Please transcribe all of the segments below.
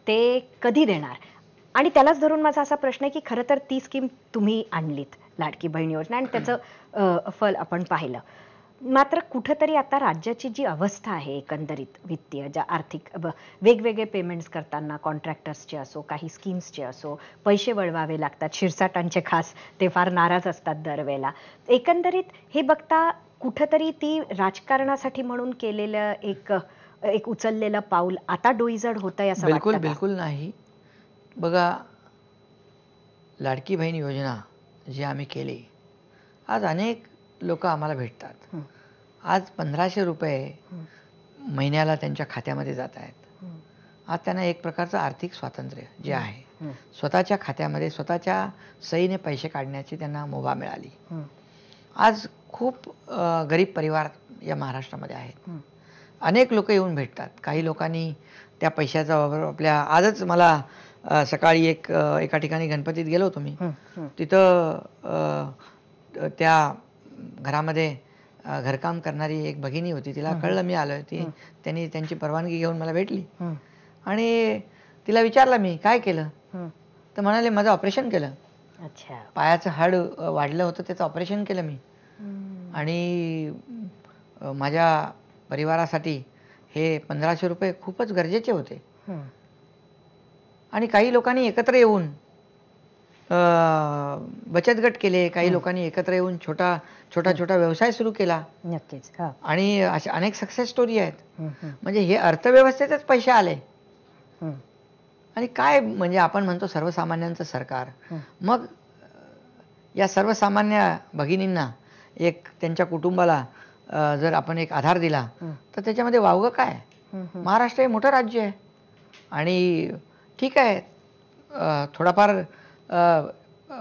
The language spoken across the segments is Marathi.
ते कधी देणार? आणि त्यालाच धरून माझा असा प्रश्न आहे, की खरं तर ती स्कीम तुम्ही आणलीत, लाडकी बहीण योजना आणि त्याचं फल आपण पाहिलं. मात्र कुठेतरी आता राज्याची जी अवस्था आहे एकंदरीत वित्तीय, ज्या आर्थिक वेगवेगळे पेमेंट्स करताना कॉन्ट्रॅक्टर्सचे असो, काही स्कीम्सचे असो, पैसे वळवावे लागतात. शिरसाटांचे खास ते फार नाराज असतात दरवेळेला. एकंदरीत हे बघता कुठेतरी ती राजकारणासाठी म्हणून केलेलं एक एक उचललेलं पाऊल आता डोईजड होतंय असं बिलकुल वाटतं का? बिलकुल नाही. बघा, लाडकी बहीण योजना जी आम्ही केली, आज अनेक लोक आम्हाला भेटतात. हं, आज 1500 रुपये हं, महिन्याला त्यांच्या खात्यामध्ये जात आहेत. हं, आज त्यांना एक प्रकारचं आर्थिक स्वातंत्र्य जे हं, आहे, हं, स्वतःच्या खात्यामध्ये स्वतःच्या सहीने पैसे काढण्याची त्यांना मुभा मिळाली. हं, आज खूप गरीब परिवार या महाराष्ट्रामध्ये आहेत. हं, अनेक लोक येऊन भेटतात. काही लोकांनी त्या पैशाचा वापर आपल्या आजच मला सकाळी एका ठिकाणी गणपतीत गेलो होतो मी. हं, हं, तिथं त्या घरामध्ये घरकाम करणारी एक भगिनी होती. तिला हं, कळलं मी आलोय. हं, त्यांनी त्यांची परवानगी घेऊन मला भेटली हं, आणि तिला विचारलं मी, "काय केलं?" हं. तर म्हणाले, "माझं ऑपरेशन केलं. अच्छा. पायाचं हाड वाढलं होतं, त्याचं ऑपरेशन केलं मी हं, आणि माझ्या परिवारासाठी हे 1500 रुपये खूपच गरजेचे होते." हं. आणि काही लोकांनी एकत्र येऊन बचत गट केले. काही लोकांनी एकत्र येऊन छोटा व्यवसाय सुरू केला नक्कीच. हां. आणि अशा अनेक सक्सेस स्टोरी आहेत. हं, हं, म्हणजे हे अर्थव्यवस्थेतच पैसे आले. हं, आणि काय म्हणजे आपण म्हणतो सर्वसामान्यांचं सरकार. हं, मग या सर्वसामान्य भगिनींना एक त्यांच्या कुटुंबाला जर आपण एक आधार दिला, हं, तर त्याच्यामध्ये वावगं काय? हं, हं, महाराष्ट्र हे मोठं राज्य आहे आणि ठीक आहे, थोडाफार अ, अ,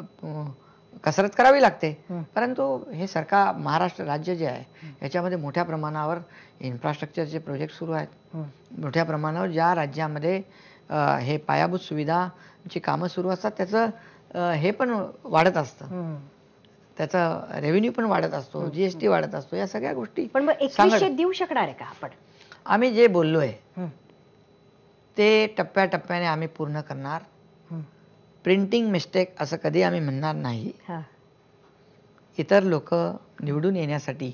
कसरत करावी लागते. हं, परंतु हे सरकार महाराष्ट्र राज्य जे आहे, याच्यामध्ये मोठ्या प्रमाणावर इन्फ्रास्ट्रक्चरचे प्रोजेक्ट सुरू आहेत. हं, मोठ्या प्रमाणावर ज्या राज्यामध्ये हे पायाभूत सुविधाची कामं सुरू असतात, त्याचं हे पण वाढत असतं. हं, त्याचा रेव्हेन्यू पण वाढत असतो, हं, GST वाढत असतो. या सगळ्या गोष्टी पण मग 2100 देऊ शकणार आहे का आपण? आम्ही जे बोललोय, हं, ते टप्प्याटप्प्याने आम्ही पूर्ण करणार. हं, प्रिंटिंग मिस्टेक असं कधी आम्ही म्हणणार नाही. हां. इतर लोकं निवडून येण्यासाठी